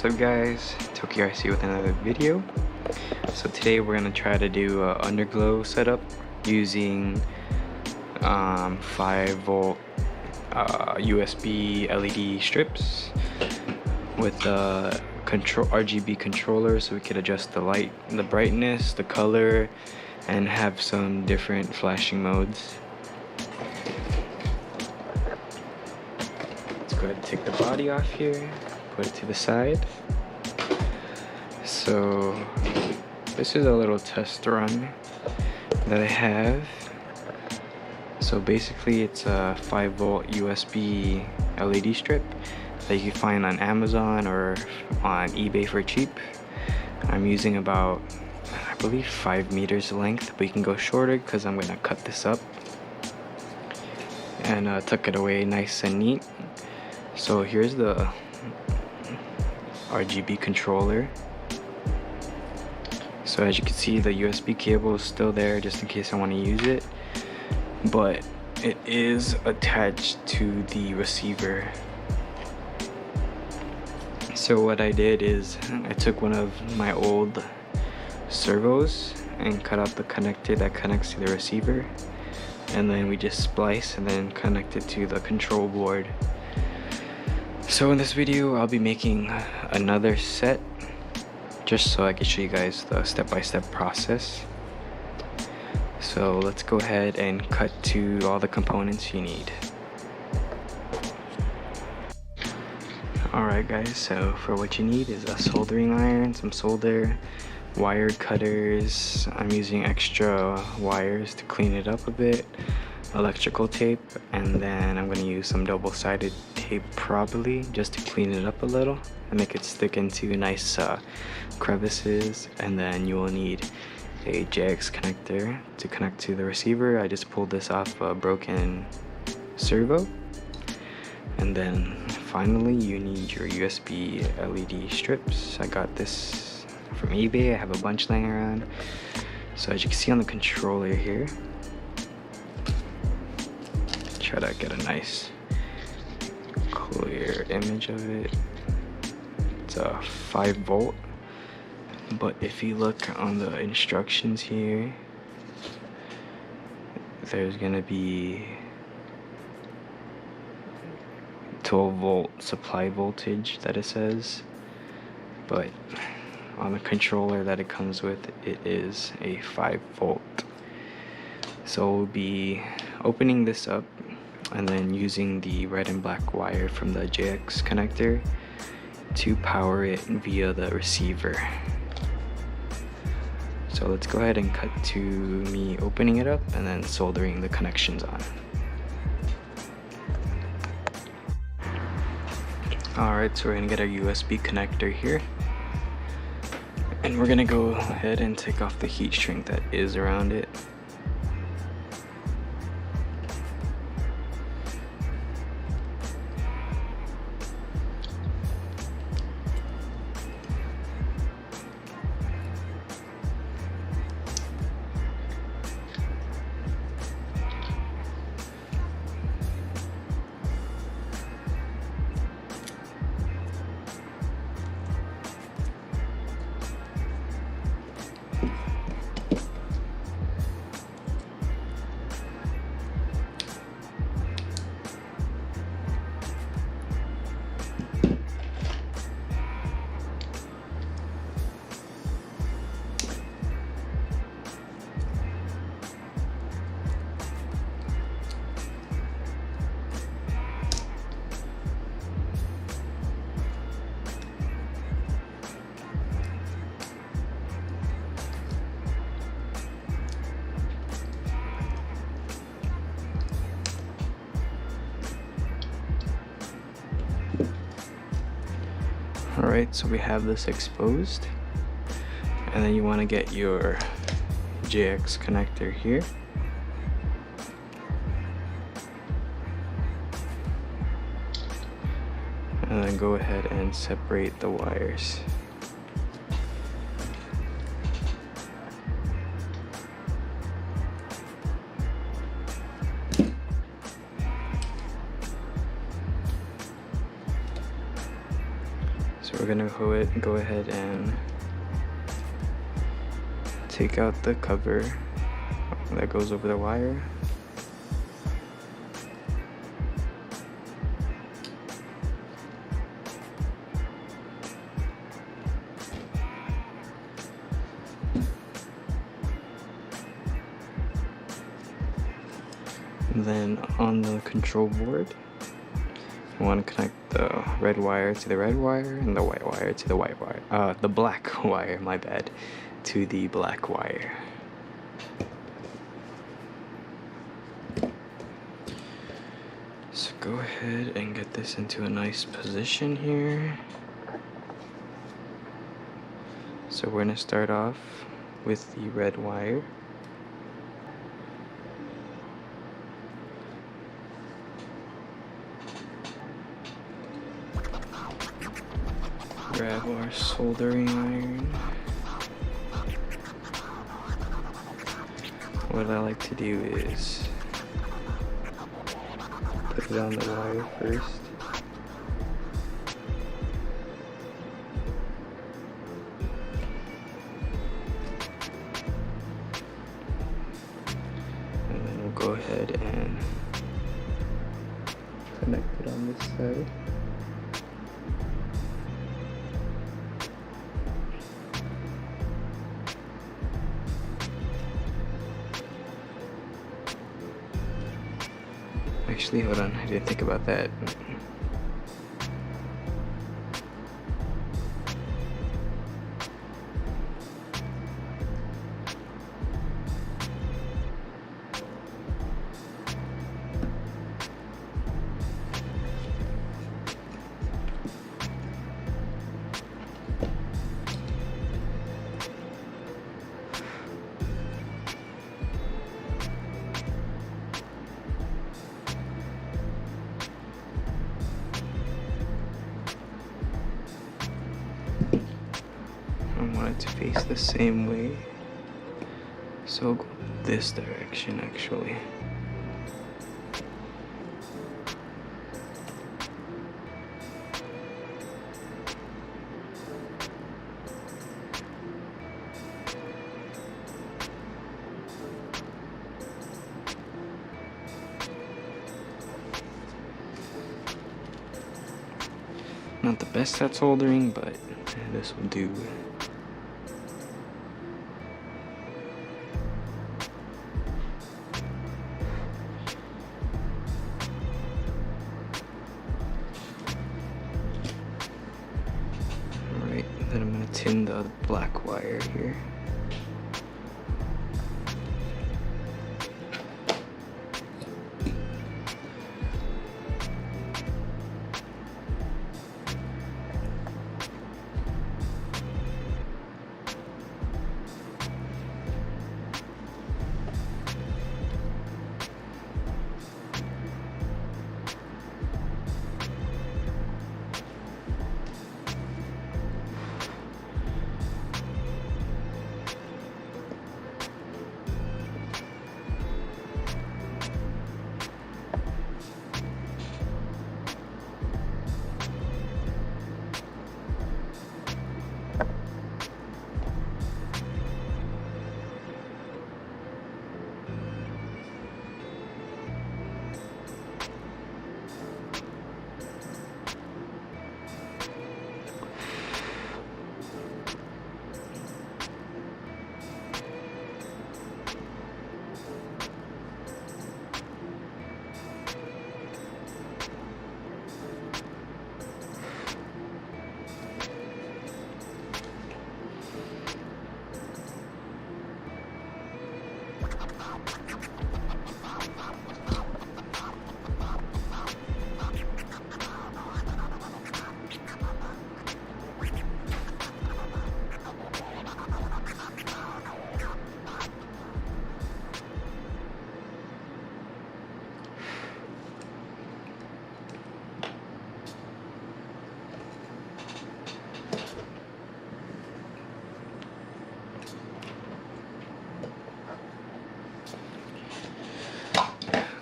up guys, Tokyo RC with another video. So today we're going to try to do a underglow setup using 5-volt USB LED strips with the RGB controller, so we could adjust the light, the brightness, the color, and have some different flashing modes. Let's go ahead and take the body off here, put it to the side. So this is a little test run that I have. So basically it's a 5-volt USB LED strip that you can find on Amazon or on eBay for cheap. I'm using about, I believe, 5 meters length, but you can go shorter because I'm going to cut this up and tuck it away nice and neat. So here's the RGB controller. So as you can see, the USB cable is still there just in case I want to use it, but it is attached to the receiver. So what I did is I took one of my old servos and cut out the connector that connects to the receiver, and then we just splice and then connect it to the control board. So in this video I'll be making another set just so I can show you guys the step-by-step process. So let's go ahead and cut to all the components you need. Alright guys, so for what you need is a soldering iron, some solder, wire cutters. I'm using extra wires to clean it up a bit, electrical tape, and then I'm going to use some double-sided tape probably just to clean it up a little and make it stick into nice crevices. And then you will need a JX connector to connect to the receiver. I just pulled this off a broken servo. And then finally you need your USB LED strips. I got this from eBay. I have a bunch laying around. So as you can see on the controller here, try to get a nice clear image of it. It's a 5-volt, but if you look on the instructions here, there's gonna be 12-volt supply voltage that it says, but on the controller that it comes with, it is a 5-volt. So we'll be opening this up and then using the red and black wire from the JX connector to power it via the receiver. So let's go ahead and cut to me opening it up and then soldering the connections on. Alright, so we're gonna get our USB connector here, and we're gonna go ahead and take off the heat shrink that is around it. Alright, so we have this exposed, and then you want to get your JX connector here. And then go ahead and separate the wires. we're gonna go ahead and take out the cover that goes over the wire. Then on the control board, you want to connect the red wire to the red wire and the white wire to the white wire. The black wire, my bad, to the black wire. So go ahead and get this into a nice position here. So we're gonna start off with the red wire. Grab our soldering iron. What I like to do is put it on the wire first. And then we'll go ahead and connect it on this side. Actually, hold on, I didn't think about that. I want it to face the same way, so I'll go this direction actually. Not the best at soldering, but this will do. Alright, then I'm going to tin the black wire here.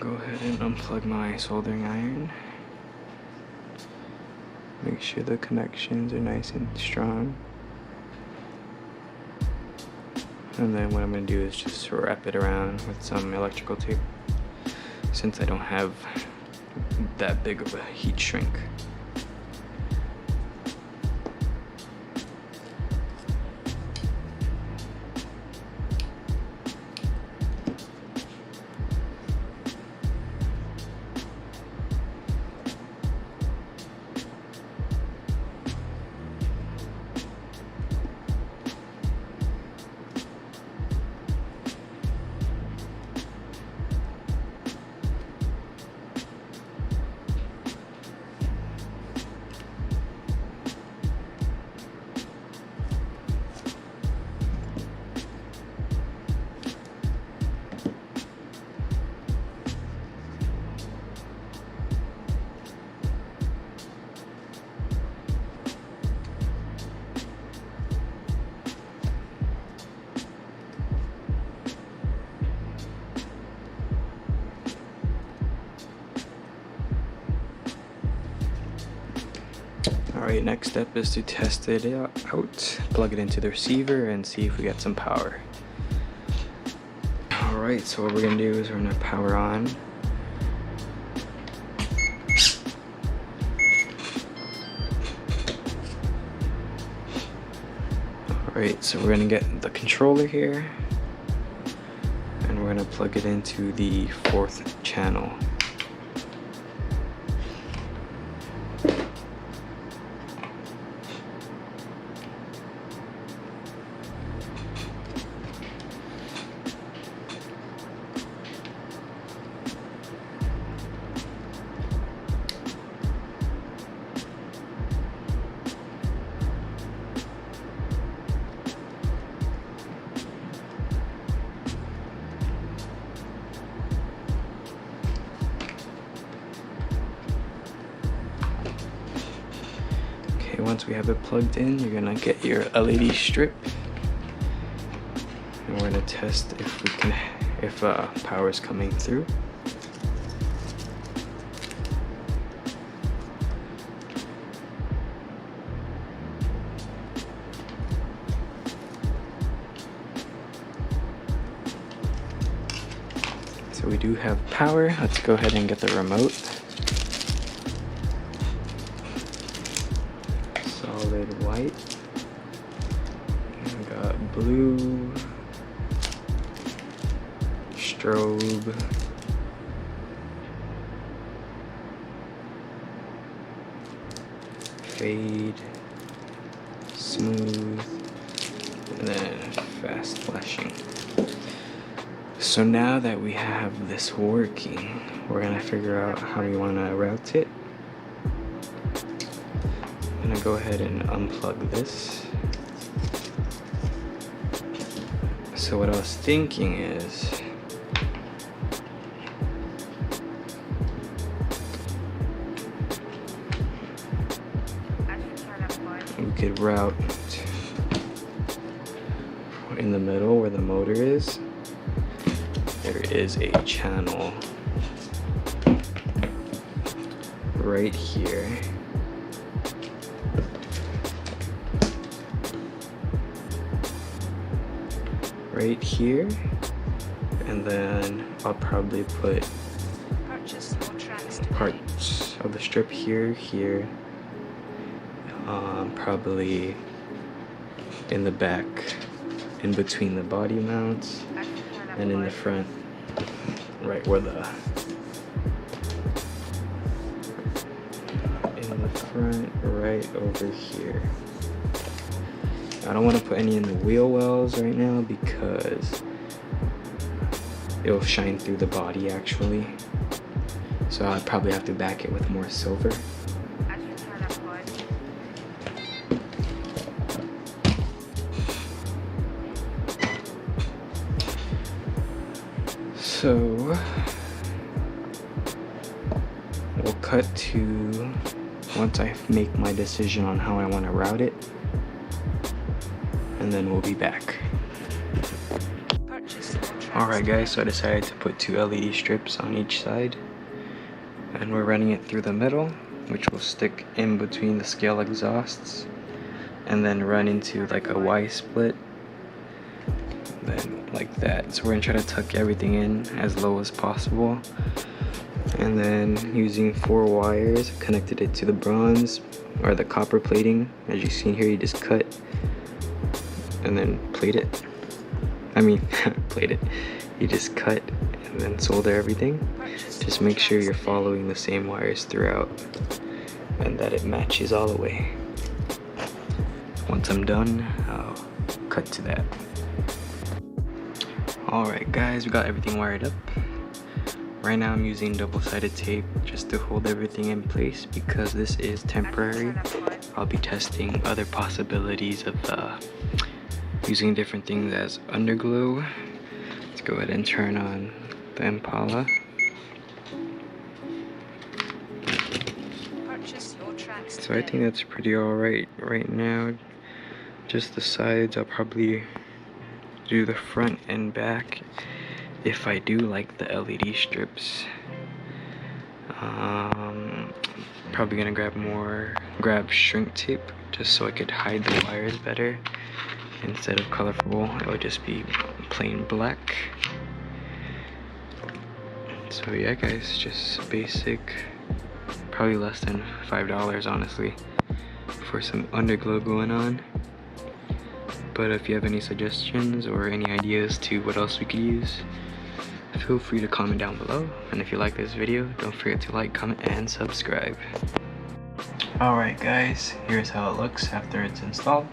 Go ahead and unplug my soldering iron. Make Make sure the connections are nice and strong. And then what I'm going to do is just wrap it around with some electrical tape, since I don't have that big of a heat shrink. Alright, next step is to test it out, plug it into the receiver and see if we get some power. Alright, so what we're going to do is we're going to power on. Alright, so we're going to get the controller here and we're going to plug it into the 4th channel. Once we have it plugged in, you're gonna get your LED strip, and we're gonna test if power is coming through. So we do have power. Let's go ahead and get the remote. Solid white. And we got blue, strobe, fade, smooth, and then fast flashing. So now that we have this working, we're gonna figure out how we wanna route it. I'm gonna go ahead and unplug this. So what I was thinking is, we could route in the middle where the motor is. There is a channel right here. Right here, and then I'll probably put parts of the strip here, probably in the back, in between the body mounts, and in the front, right where in the front, right over here. I don't want to put any in the wheel wells right now because it'll shine through the body actually. So I'd probably have to back it with more silver. So we'll cut to once I make my decision on how I want to route it, and then we'll be back. Alright guys, so I decided to put 2 LED strips on each side, and we're running it through the middle. which will stick in between the scale exhausts and then run into like a Y split, then like that. So we're gonna try to tuck everything in as low as possible, and then using 4 wires connected it to the bronze or the copper plating. As you see here, you just cut and then plate it. Plate it. You just cut and then solder everything. Just make sure you're following the same wires throughout and that it matches all the way. Once I'm done, I'll cut to that. Alright guys, we got everything wired up. Right now I'm using double-sided tape just to hold everything in place because this is temporary. I'll be testing other possibilities of using different things as Underglow. Let's go ahead and turn on the Impala. So I think that's pretty alright right now. Just the sides, I'll probably do the front and back if I do like the LED strips. Probably gonna grab shrink tape just so I could hide the wires better. Instead of colorful, it would just be plain black. So yeah guys, just basic, probably less than $5 honestly for some Underglow going on. But if you have any suggestions or any ideas to what else we could use, feel free to comment down below. And if you like this video, don't forget to like, comment, and subscribe. Alright guys, here's how it looks after it's installed.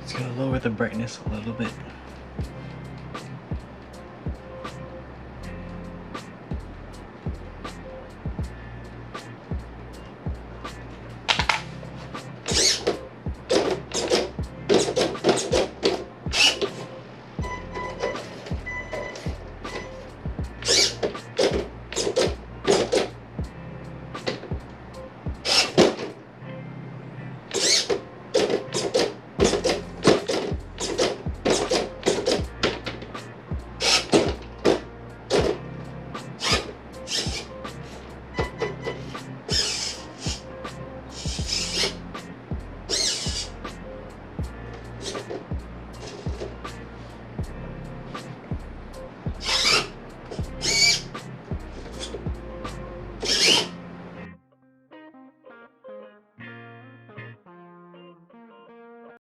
It's gonna lower the brightness a little bit.